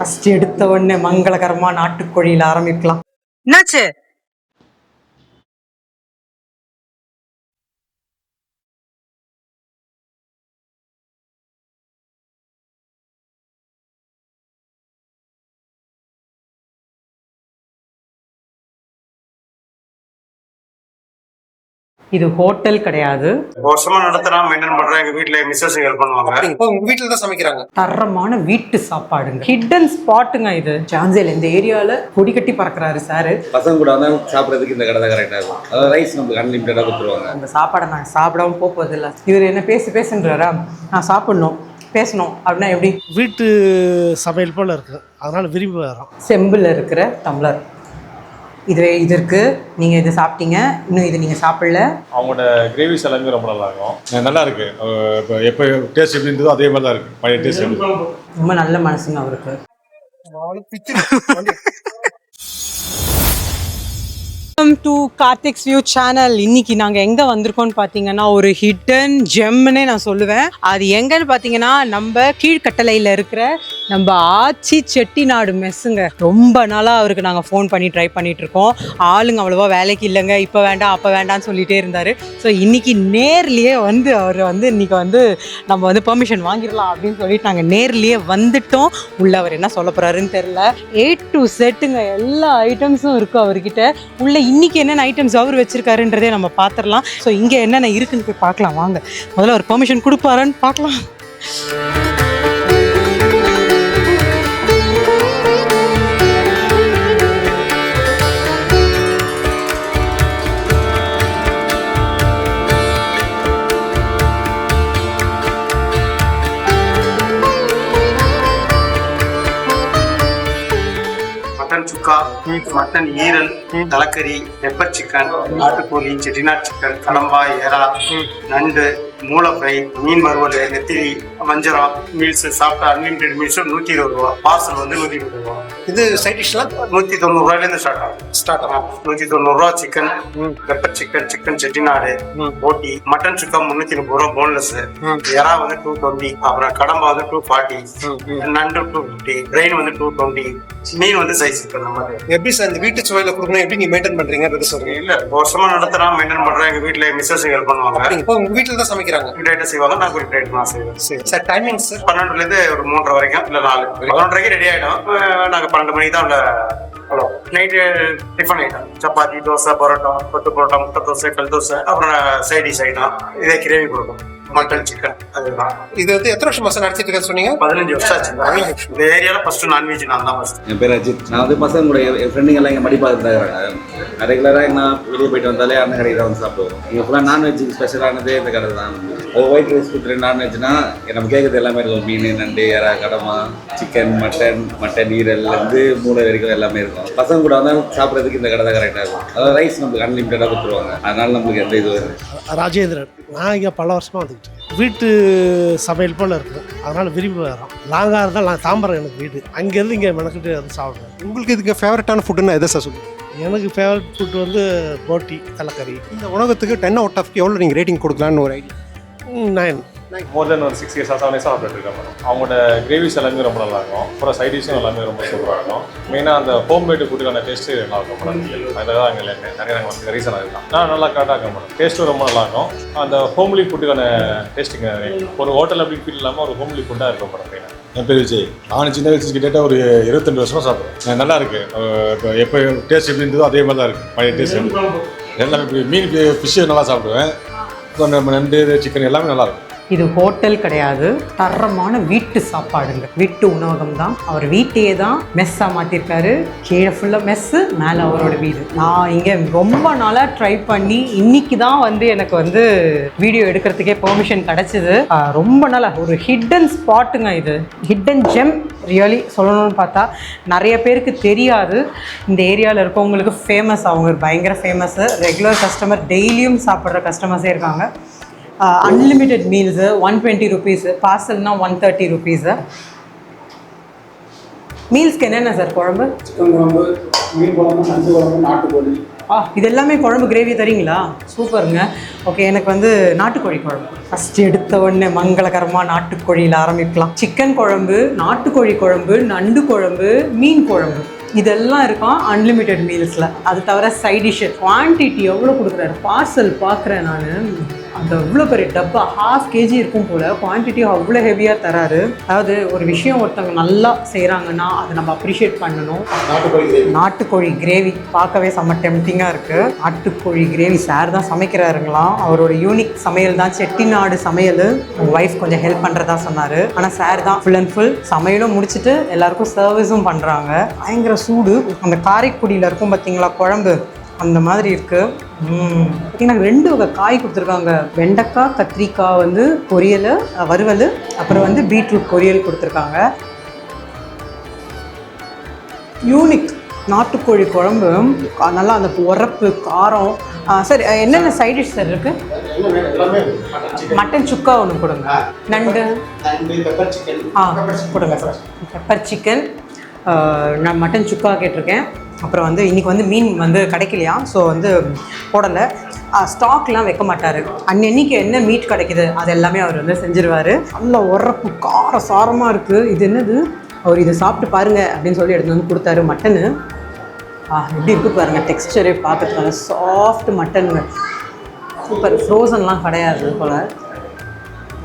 First எடுத்த உடனே மங்களகரமா நாட்டுக்கோழியில் ஆரம்பிக்கலாம். என்னாச்சு? இது ஹோட்டல் கிடையாது. வருஷமா நடத்துறான், மெயின்டைன் பண்றேன். எங்க வீட்டுல மிஸ்ஸஸ் ஹெல்ப் பண்ணுவாங்க. இப்போ உங்க வீட்டுல தான் சமைக்கிறாங்க. தரமான வீட்டு சாப்பாடுங்க, ஹிடன் ஸ்பாட்டுங்க இது. சான்சேல் இந்த ஏரியால கொடி கட்டி பறக்குறாரு சாரு. பசங்க கூட வந்தா சாப்பிட்றதுக்கு இந்த கடை தான் கரெக்டாக இருக்கும். அதாவது ரைஸ் நமக்கு அன்லிமிட்டடாக கொடுத்துருவாங்க. அந்த சாப்பாடை நாங்கள் சாப்பிடாம போகிறது இல்லை. இவர் என்ன பேசுன்றாரா, நான் சாப்பிடணும் பேசணும் அப்படின்னா எப்படி? வீட்டு சமையல் போல் இருக்குது, அதனால் விரும்பி வரோம். செம்பில் இருக்கிற டம்ளர் இது இருக்குது. நீங்கள் இது சாப்பிட்டீங்க, இன்னும் இது நீங்கள் சாப்பிடல. அவங்களோட கிரேவிஸ் எல்லாமே ரொம்ப நல்லா இருக்கும், நல்லா இருக்கு. இப்போ எப்போ டேஸ்ட் எப்படி இருந்ததோ அதே மாதிரி தான் இருக்கு, பழைய டேஸ்ட். ரொம்ப நல்ல மனசுங்க அவருக்கு. Welcome to Karthik's view channel. இன்னைக்கு நாங்கள் எங்கே வந்திருக்கோம்னு பார்த்தீங்கன்னா ஒரு ஹிடன் ஜெம்னே நான் சொல்லுவேன். அது எங்கன்னு பார்த்தீங்கன்னா நம்ம கீழ்கட்டளையில் இருக்கிற நம்ம ஆச்சி செட்டிநாடு மெஸ்ஸுங்க. ரொம்ப நாளாக அவருக்கு நாங்கள் ஃபோன் பண்ணி ட்ரை பண்ணிட்டு இருக்கோம். ஆளுங்க அவ்வளோவா வேலைக்கு இல்லைங்க, இப்போ வேண்டாம் அப்போ வேண்டாம்னு சொல்லிட்டே இருந்தார். ஸோ இன்னைக்கு நேர்லேயே வந்து அவர் வந்து இன்னைக்கு வந்து நம்ம வந்து பெர்மிஷன் வாங்கிடலாம் அப்படின்னு சொல்லிட்டு நாங்கள் நேர்லேயே வந்துட்டோம். உள்ள அவர் என்ன சொல்ல போகிறாருன்னு தெரில. A to Z எல்லா ஐட்டம்ஸும் இருக்கும் அவர்கிட்ட. உள்ள இன்னைக்கு என்னென்ன ஐட்டம்ஸ் அவர் வச்சிருக்காருன்றதே நம்ம பார்த்துடலாம். ஸோ இங்கே என்னென்ன இருக்குன்னு போய் பார்க்கலாம் வாங்க. முதல்ல ஒரு பெர்மிஷன் கொடுப்பாரான்னு பார்க்கலாம். மட்டன் சுக்கா, மட்டன் ஈரல், தலைக்கறி, பெப்பர் சிக்கன், நாட்டுக்கோழி, செட்டிநாட் சிக்கன், கடம்பா, எறா, நண்டு, மூளை ஃப்ரை, மீன் வறுவல், நெத்திலி, வஞ்சரம் மீல்ஸ் சாப்பிட்டா அன்லிமிடெட் மீல்ஸ் 120 ரூபா. பார்சல் வந்து 120 ரூபா. இது சைட் டிஷ்லாம் 190 ரூபாயிலேருந்து ஸ்டார்ட் ஆகும். 190 ரூபா chicken, pepper chicken, chicken Chettinad, போட்டி, மட்டன் சுக்கா 330 ரூபா போன்லெஸ், எறா வந்து 220, அப்புறம் கடம்பா வந்து 240, நண்டு 250, பிரெயின் வந்து 220, மீன் வந்து சைஸ் இருக்கிற மாதிரி. எப்படி சார் இந்த வீட்டு சுவையில கொடுக்கணும், எப்படி நீங்க மெயின்டைன் பண்றீங்க சொல்றீங்க? இல்ல வருஷமா நடத்துறான், மெயின்டைன் பண்றேன். எங்க வீட்டுல மிஸ்ஸஸ் ஹெல்ப் பண்ணுவாங்க. இப்போ உங்க வீட்டுல தான் சமைக்கிறாங்க. செய்வாங்க, நான் ஒரு பிளேட் நான் செய்வேன். சார் டைமிங் சார் 12 இருந்து ஒரு 3:30 வரைக்கும், இல்ல 4 11:30 ரெடி ஆயிடும். நாங்க 12 மணிக்கு தான் உள்ள night tiffin item, chapati, dosa, parotta, கொத்து பரோட்டா, முட்டை தோசை, கல் தோசை, அப்புறம் சைடிஷ் ஐட்டம், இதே கிரேவி கொடுக்கும். மட்டன் சிக்கன் அதுதான். இது வந்து எத்தனை வருஷம் மாசம் நடத்திட்டு இருக்கேன்னு சொன்னீங்க? 15 வருஷம் ஆச்சு. இந்த ஏரியால ஃபர்ஸ்ட் நான்வெஜ் நான் தான் ஃபர்ஸ்ட். என் பேர் அஜித். நான் வந்து பசங்க கூட என் ஃப்ரெண்டுங்க எல்லாம் இங்கே மடிப்பாக இருக்கிறாங்க. ரெகுலராக நான் வெளியே போயிட்டு வந்தாலே அண்ணன் கடையில் தான் வந்து சாப்பிடுவோம். இங்கே ஃபுல்லாக நான்வெஜ்ஜுக்கு ஸ்பெஷலானதே இந்த கடை தான். ஒரு ஒயிட் ரைஸ் கொடுத்துரு நான்வெஜ்னா நம்ம கேட்குறது எல்லாமே இருக்கும். மீன், நண்டு, எறா, கடமா, சிக்கன், மட்டன் ஈரல்லேருந்து மூளை வரைக்கும் எல்லாமே இருக்கும். பசங்க கூட வந்தால் சாப்பிட்றதுக்கு இந்த கடை தான் கரெக்டாக இருக்கும். அதாவது ரைஸ் நமக்கு அன்லிமிட்டடாக கொடுத்துருவாங்க, அதனால நம்மளுக்கு எந்த இது வரும். ராஜேந்திரன். நான் இங்கே பல வருஷமாக வந்துக்கிட்டு வீட்டு சமையல் போல் இருக்குது, அதனால் விரும்பி வரோம். லாங்காக இருந்தால் நான் தாம்பரம் எனக்கு வீடு, அங்கேருந்து இங்கே மெனக்கிட்டு வந்து சாப்பிடுவேன். உங்களுக்கு இதுக்கு ஃபேவரட்டான ஃபுட்டுன்னா எதை சார் சொல்லுங்கள்? எனக்கு ஃபேவரட் ஃபுட் வந்து போட்டி, தலைக்கறி. இந்த உணவகத்துக்கு 10 out of எவ்வளோ நீங்கள் ரேட்டிங் கொடுக்கலான்னு ஒரு ஐடியா? 9. மோர் தென் ஒரு 6 years 7 years சாப்பிட்டு இருக்கேன் மேடம். அவங்களோட கிரேவிஸ் எல்லாமே ரொம்ப நல்லா இருக்கும், அப்புறம் சைட் டிஷ்ஷும் எல்லாமே ரொம்ப சூப்பராக இருக்கும். மெயினாக அந்த ஹோம்மேடு ஃபுட்டுக்கான டேஸ்ட்டு நல்லா இருக்கும் மேடம். அதுதான் எங்கள் நிறைய நாங்கள் வந்து ரீசன் அதுதான். நல்லா கரெக்டாக இருக்கும் மேடம். டேஸ்ட்டும் ரொம்ப நல்லா இருக்கும். அந்த ஹோம்லி ஃபுட்டுக்கான டேஸ்ட்டுங்க ஒரு ஹோட்டல் அப்படி ஃபீல் இல்லாமல் ஒரு ஹோம்லி ஃபுட்டாக இருக்கும் மேடம். மெயினாக என் பேர் விஜய். நான் சின்ன வயசு கிட்டே ஒரு 22 வருஷமாக சாப்பிட்றேன். நல்லா இருக்கு. இப்போ எப்போ டேஸ்ட் எப்படி இருந்ததோ அதே மாதிரி தான் இருக்குது, பழைய டேஸ்ட். எல்லாமே மீன், ஃபிஷ்ஷு நல்லா சாப்பிடுவேன். நண்டு, சிக்கன் எல்லாமே நல்லாயிருக்கும். இது ஹோட்டல் கிடையாது, தரமான வீட்டு சாப்பாடுங்க, வீட்டு உணவகம் தான். அவர் வீட்டையே தான் மெஸ்ஸாக மாற்றிருக்காரு. கீழே ஃபுல்லாக மெஸ்ஸு, மேலே அவரோட வீடு. நான் இங்கே ரொம்ப நாளாக ட்ரை பண்ணி இன்னைக்கு தான் வந்து எனக்கு வந்து வீடியோ எடுக்கிறதுக்கே பெர்மிஷன் கிடச்சிது. ரொம்ப நாளாக ஒரு ஹிடன் ஸ்பாட்டுங்க இது, ஹிடன் ஜெம். ரியலி சொல்லணும்னு பார்த்தா நிறைய பேருக்கு தெரியாது. இந்த ஏரியாவில் இருக்கவங்களுக்கு ஃபேமஸ், அவங்க பயங்கர ஃபேமஸ்ஸு. ரெகுலர் கஸ்டமர், டெய்லியும் சாப்பிட்ற கஸ்டமர்ஸே இருக்காங்க. Unlimited meals 120 rupees, பார்சல்னா 130 rupees. மீல்ஸ்க்கு என்னென்ன சார்? குழம்பு, சிக்கன் குழம்பு, மீன் குழம்பு, நண்டு குழம்பு, நாட்டுக்கோழி. இது எல்லாமே குழம்பு கிரேவி தரீங்களா? சூப்பருங்க. ஓகே, எனக்கு வந்து நாட்டுக்கோழி குழம்பு ஃபஸ்ட்டு எடுத்த உடனே மங்களகரமாக நாட்டுக்கோழியில் ஆரம்பிக்கலாம். சிக்கன் குழம்பு, நாட்டுக்கோழி குழம்பு, நண்டு குழம்பு, மீன் குழம்பு இதெல்லாம் இருக்கும் அன்லிமிட்டெட் மீல்ஸில். அது தவிர சைட் டிஷ்ஷு குவான்டிட்டி எவ்வளோ கொடுக்குறாரு. பார்சல் பார்க்குறேன் நான், அந்த அவ்வளோ பெரிய டப்பா 1/2 kg இருக்கும் போல். குவான்டிட்டி அவ்வளோ ஹெவியாக தராரு. அதாவது ஒரு விஷயம் ஒருத்தவங்க நல்லா செய்கிறாங்கன்னா அதை நம்ம அப்ரிஷியேட் பண்ணணும். நாட்டுக்கோழி கிரேவி பார்க்கவே செம்ம டெம்டிங்காக இருக்குது. நாட்டுக்கோழி கிரேவி சார் தான் சமைக்கிறாருங்களாம். அவரோட யூனிக் சமையல் தான் செட்டிநாடு சமையல். உங்கள் ஒய்ஃப் கொஞ்சம் ஹெல்ப் பண்ணுறதா சொன்னார். ஆனால் சார் தான் ஃபுல் அண்ட் ஃபுல் சமையலும் முடிச்சுட்டு எல்லாருக்கும் சர்வீஸும் பண்ணுறாங்க. பயங்கர சூடு. அந்த காரைக்குடியில் இருக்கும் பார்த்தீங்களா குழம்பு, அந்த மாதிரி இருக்குது. பார்த்தீங்கன்னா 2 வகை காய் கொடுத்துருக்காங்க. வெண்டைக்காய், கத்திரிக்காய் வந்து பொரியல், வறுவல், அப்புறம் வந்து பீட்ரூட் பொரியல் கொடுத்துருக்காங்க. யூனிக் நாட்டுக்கோழி குழம்பு நல்லா அந்த உரப்பு காரம். சார் என்னென்ன சைட் டிஷ் சார் இருக்குது? மட்டன் சுக்கா ஒன்று கொடுங்க. நண்டு கொடுங்க சார். Pepper chicken. நான் மட்டன் சுக்கா கேட்டிருக்கேன். அப்புறம் வந்து இன்றைக்கி வந்து மீன் வந்து கிடைக்கலையா, ஸோ வந்து போடலை. ஸ்டாக்லாம் வைக்க மாட்டார். அன்னைக்கு என்ன மீட் கிடைக்குது அது எல்லாமே அவர் வந்து செஞ்சிருவார். நல்ல உரப்பு காரம் சாரமாக இருக்குது. இது என்னது, அவர் இதை சாப்பிட்டு பாருங்கள் அப்படின்னு சொல்லி எடுத்து வந்து கொடுத்தாரு. மட்டனு எப்படி இருக்குது பாருங்கள், டெக்ஸ்டரே பார்க்கறதுக்கான சாஃப்ட் மட்டனுங்க. சூப்பர். ஃப்ரோசன்லாம் கிடையாது போல்.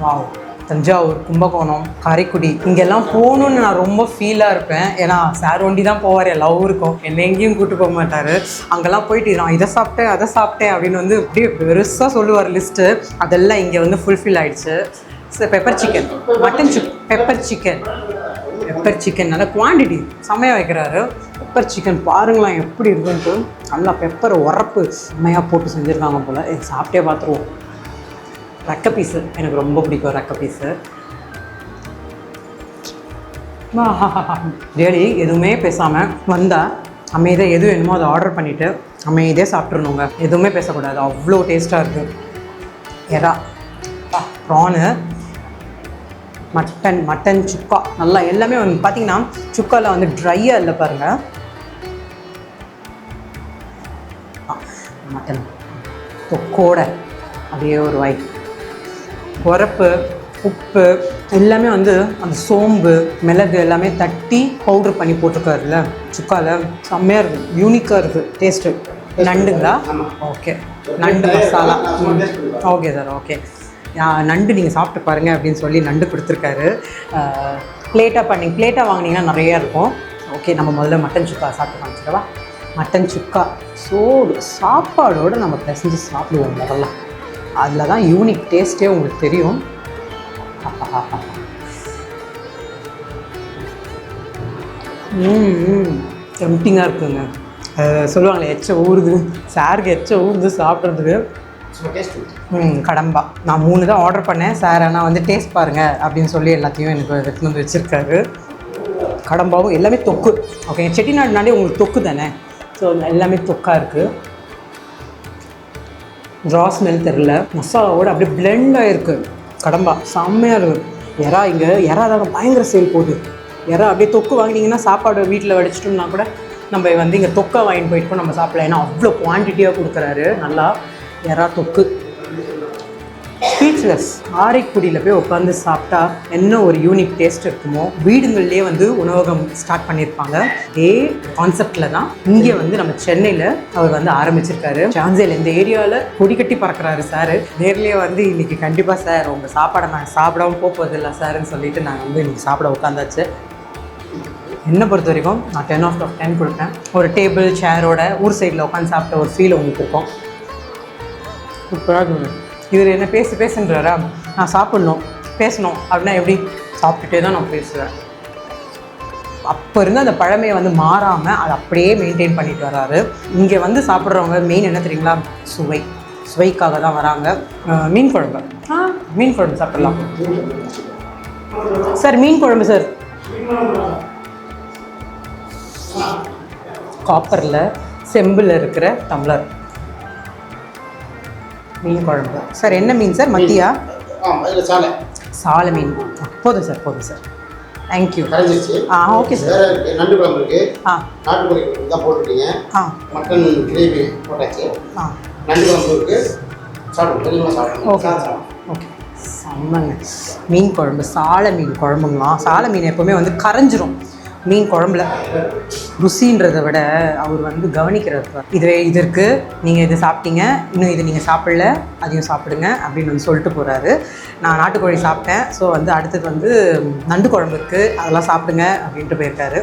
வாவ். தஞ்சாவூர், கும்பகோணம், காரைக்குடி இங்கெல்லாம் போகணுன்னு நான் ரொம்ப ஃபீலாக இருப்பேன். ஏன்னா சார் ஒண்டி தான் போவார், லவ் இருக்கும், என்னை எங்கேயும் கூப்பிட்டு போக மாட்டார். அங்கெல்லாம் போயிட்டு நான் இதை சாப்பிட்டேன் அதை சாப்பிட்டேன் அப்படின்னு வந்து அப்படியே பெருசாக சொல்லுவார் லிஸ்ட்டு. அதெல்லாம் இங்கே வந்து ஃபுல்ஃபில் ஆகிடுச்சு. Sir pepper chicken, mutton pepper chicken நல்லா குவான்டிட்டி செம்மையாக வைக்கிறாரு. பெப்பர் சிக்கன் பாருங்களேன் எப்படி இருக்குன்ட்டு. நல்லா பெப்பர் உரப்பு செம்மையாக போட்டு செஞ்சுருக்காங்க போல். சாப்பிட்டே பார்த்துருவோம். ரெக்க பீஸு எனக்கு ரொம்ப பிடிக்கும். ரெக்க பீஸு டெய்லி எதுவுமே பேசாமல் வந்தால் அமைதியாக எது வேணுமோ அதை ஆர்டர் பண்ணிவிட்டு அமைதியாக சாப்பிட்றணுங்க. எதுவுமே பேசக்கூடாது, அவ்வளோ டேஸ்ட்டாக இருக்குது. எறா, ப்ரானு, மட்டன் சுக்கா நல்லா எல்லாமே வந்து பார்த்திங்கன்னா சுக்காவில் வந்து ட்ரையாக இல்லை பாருங்கள். மட்டன் தொக்கோட அப்படியே ஒரு வாய். உரப்பு, உப்பு எல்லாமே வந்து அந்த சோம்பு, மிளகு எல்லாமே தட்டி பவுட்ரு பண்ணி போட்டிருக்காருல்ல சுக்காவில். செம்மையாக இருக்குது, யூனிக்காக இருக்குது டேஸ்ட்டு. நண்டுங்களா? ஓகே, நண்டு மசாலா. Okay sir, okay. நண்டு நீங்கள் சாப்பிட்டு பாருங்கள் அப்படின்னு சொல்லி நண்டு கொடுத்துருக்காரு. பிளேட்டாக வாங்கினீங்கன்னா நிறையா இருக்கும். ஓகே, நம்ம முதல்ல மட்டன் சுக்கா சாப்பிட்டு காமிச்சிடவா? மட்டன் சுக்கா சோறு சாப்பாடோடு நம்ம பிசைஞ்சு சாப்பிடுவோம் முதல்ல. அதில் தான் யூனிக் டேஸ்ட்டே உங்களுக்கு தெரியும். டெம்டிங்காக இருக்குங்க. சொல்லுவாங்களே எச்ச ஊறுது, சாருக்கு எச்ச ஊறுது சாப்பிட்றதுக்கு. கடம்பா நான் 3 தான் ஆர்டர் பண்ணேன். சார் ஆனால் வந்து டேஸ்ட் பாருங்கள் அப்படின்னு சொல்லி எல்லாத்தையும் எனக்கு எடுத்துன்னு வந்து வச்சுருக்காரு. கடம்பாவும் எல்லாமே தொக்கு. ஓகே, செட்டிநாடுனாலே உங்களுக்கு தொக்கு தானே, ஸோ எல்லாமே தொக்காக இருக்குது. ரா ஸ்மெல் தெரில, மசாலாவோடு அப்படியே பிளெண்ட் ஆகிருக்கு. கடம்பா செம்மையாக இருக்குது. எறா இங்கே எறா தான் பயங்கர சேல் போகுது. எறா அப்படியே தொக்கு வாங்கினீங்கன்னா சாப்பாடு வீட்டில் வடிச்சிட்டோம்னா கூட நம்ம வந்து இங்கே தொக்கை வாங்கிட்டு போயிட்டு நம்ம சாப்பிடலாம். ஏன்னா அவ்வளோ குவான்டிட்டியாக கொடுக்குறாரு. நல்லா எறா தொக்கு. ஸ்பீச்லெஸ். காரைக்குடியில் போய் உட்காந்து சாப்பிட்டா என்ன ஒரு யூனிக் டேஸ்ட் இருக்குமோ. வீடுங்கள்லேயே வந்து உணவகம் ஸ்டார்ட் பண்ணியிருப்பாங்க. அதே கான்செப்டில் தான் இங்கே வந்து நம்ம சென்னையில் அவர் வந்து ஆரம்பிச்சிருக்காரு. சான்சேல் இந்த ஏரியாவில் கொடி கட்டி பறக்கிறாரு சார். நேர்லேயே வந்து இன்றைக்கி கண்டிப்பாக சார் உங்கள் சாப்பாடை நாங்கள் சாப்பிடாமல் போவதில்லை சார்ன்னு சொல்லிட்டு நாங்கள் வந்து இன்றைக்கி சாப்பிட உட்காந்தாச்சு. என்னை பொறுத்த வரைக்கும் நான் 10 out of 10 கொடுப்பேன். ஒரு டேபிள் சேரோட ஊர் சைடில் உட்காந்து சாப்பிட்ட ஒரு ஃபீல் உங்களுக்கு இருக்கும். சூப்பராக இருக்குது. இவர் என்ன பேசுன்றாரா, நான் சாப்பிட்ணும் பேசணும் அப்படின்னா எப்படி? சாப்பிட்டுட்டே தான் நான் பேசுவேன். அப்போ இருந்து அந்த பழமையை வந்து மாறாமல் அதை அப்படியே மெயின்டைன் பண்ணிட்டு வர்றாரு. இங்கே வந்து சாப்பிட்றவங்க மெயின் என்ன தெரியுங்களா? சுவைக்காக தான் வராங்க. மீன் குழம்பு, மீன் குழம்பு சாப்பிட்லாம் சார். மீன் குழம்பு சார், காப்பரில் செம்பில் இருக்கிற டம்ளர் மீன் குழம்பு. சார் என்ன மீன் சார்? மத்தியா? சாலை மீன். போதும் சார், போதும் சார். தேங்க்யூ. Okay sir. நண்டு குழம்பு இருக்கு. நாட்டுக்கோழி குழம்பு தான் போட்டுட்டீங்க. மட்டன் கிரேவி போட்டாச்சு. நண்டு குழம்பு இருக்கு. ஓகே ஓகே செம்மங்க. மீன் குழம்பு, சாலை மீன் குழம்புங்களாம். சாலை மீன் எப்போவுமே வந்து கரைஞ்சிரும் மீன் குழம்புல. ருசின்றதை விட அவர் வந்து கவனிக்கிறது. இது இருக்குது, நீங்கள் இது சாப்பிட்டீங்க, இன்னும் இது நீங்கள் சாப்பிடல, அதையும் சாப்பிடுங்க அப்படின்னு வந்து சொல்லிட்டு போகிறாரு. நான் நாட்டுக்கோழி சாப்பிட்டேன், ஸோ வந்து அடுத்தது வந்து நண்டு குழம்பு இருக்குது, அதெல்லாம் சாப்பிடுங்க அப்படின்ட்டு போயிருக்காரு.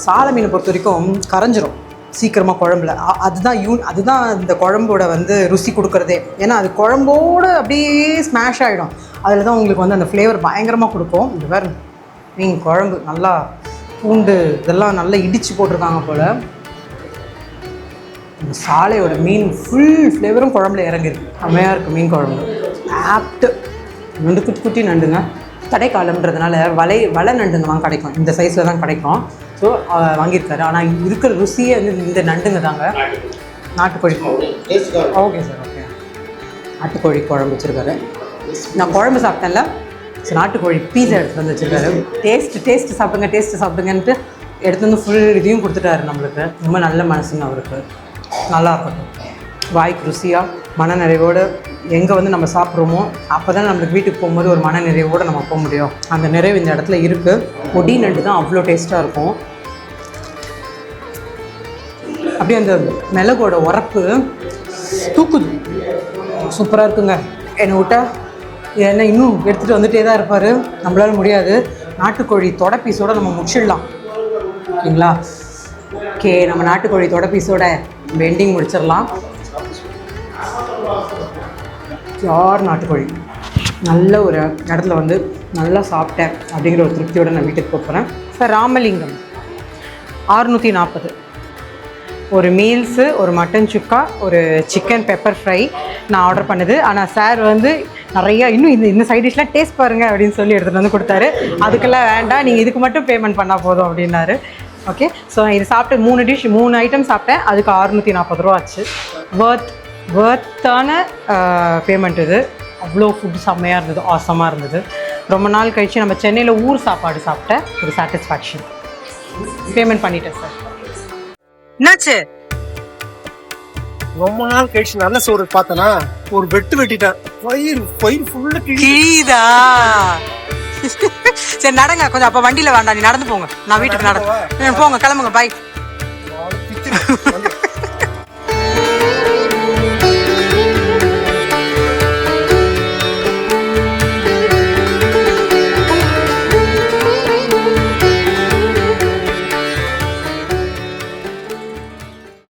சாலை மீனை பொறுத்த வரைக்கும் கரைஞ்சிரும் சீக்கிரமாக குழம்புல. அதுதான் இந்த குழம்போட வந்து ருசி கொடுக்குறதே. ஏன்னா அது குழம்போடு அப்படியே ஸ்மாஷ் ஆகிடும். அதில் தான் உங்களுக்கு வந்து அந்த ஃப்ளேவர் பயங்கரமாக கொடுக்கும். இந்த வேறு மீன் குழம்பு நல்லா பூண்டு இதெல்லாம் நல்லா இடித்து போட்டிருக்காங்க போல். இந்த சாலையோட மீன் ஃபுல் ஃப்ளேவரும் குழம்புல இறங்கிருக்கு. செம்மையாக இருக்குது மீன் குழம்பு. ஆப்ட்டு நண்டு குட்டி குட்டி நண்டுங்க. தடைக்காலம்ன்றதுனால வலை நண்டுங்கலாம் கிடைக்கும், இந்த சைஸில் தான் கிடைக்கும். ஸோ வாங்கியிருக்காரு. ஆனால் இருக்கிற ருசியே வந்து இந்த நண்டுங்க தாங்க. நாட்டுக்கோழி. Okay sir, okay. நாட்டுக்கோழி குழம்பு வச்சுருக்காரு. நான் குழம்பு சாப்பிட்டேன்ல, ஸோ நாட்டுக்கோழி பீஸா எடுத்துகிட்டு வந்து வச்சுருக்காரு. டேஸ்ட்டு சாப்பிடுங்கன்ட்டு எடுத்து வந்து ஃபுல் இதையும் கொடுத்துட்டாரு நம்மளுக்கு. ரொம்ப நல்ல மனசுங்க அவருக்கு. நல்லா இருக்கட்டும். வாய்க்கு ருசியாக மன நிறைவோடு எங்கே வந்து நம்ம சாப்பிட்றோமோ அப்போ தான் நம்மளுக்கு வீட்டுக்கு போகும்போது ஒரு மன நிறைவோடு நம்ம போக முடியும். அந்த நிறைவு இந்த இடத்துல இருக்குது. பொடி நண்டு தான் அவ்வளோ டேஸ்ட்டாக இருக்கும். அப்படியே அந்த மிளகோட உரப்பு தூக்குது. சூப்பராக இருக்குங்க. என்னை விட்டால் என்ன இன்னும் எடுத்துகிட்டு வந்துகிட்டே தான் இருப்பார். நம்மளால முடியாது. நாட்டுக்கோழி தொடை பீஸோடு நம்ம முடிச்சிடலாம். ஓகேங்களா? ஓகே, நம்ம நாட்டுக்கோழி தொடை பீஸோட பெண்டிங் முடிச்சிடலாம். யார் நாட்டுக்கோழி நல்ல ஒரு இடத்துல வந்து நல்லா சாப்பிட்டேன் அப்படிங்கிற ஒரு திருப்தியோடு நான் வீட்டுக்கு போகிறேன். சார் ராமலிங்கம் 640 ஒரு மீல்ஸு, ஒரு மட்டன் சுக்கா, ஒரு சிக்கன் பெப்பர் ஃப்ரை நான் ஆர்டர் பண்ணுது. ஆனால் சார் வந்து நிறையா இன்னும் இந்த சைட் டிஷ்லாம் டேஸ்ட் பாருங்கள் அப்படின்னு சொல்லி எடுத்துகிட்டு வந்து கொடுத்தாரு. அதுக்கெல்லாம் வேண்டாம், நீங்கள் இதுக்கு மட்டும் பேமெண்ட் பண்ணால் போதும் அப்படின்னாரு. ஓகே, ஸோ இது சாப்பிட்டு 3 ஐட்டம் சாப்பிட்டேன். அதுக்கு 640 ரூபா ஆச்சு. வர்த்தான பேமெண்ட் இது. அவ்வளோ ஃபுட்டு செம்மையாக இருந்தது, ஆசமாக இருந்தது. ரொம்ப நாள் கழித்து நம்ம சென்னையில் ஊர் சாப்பாடு சாப்பிட்ட ஒரு சாட்டிஸ்ஃபேக்ஷன். பேமெண்ட் பண்ணிட்டேன் சார். என்னாச்சு? ரொம்ப நாள் கழிச்சு நல்ல சோறு பார்த்தனா ஒரு வெட்டிட்டேன். பயிர் ஃபுல்லா கிழியுதா? சரி நடங்க கொஞ்சம். அப்போ வண்டியில் வேண்டாம், நீ நடந்து போங்க. நான் வீட்டுக்கு போங்க, கிளம்புங்க. பாய்.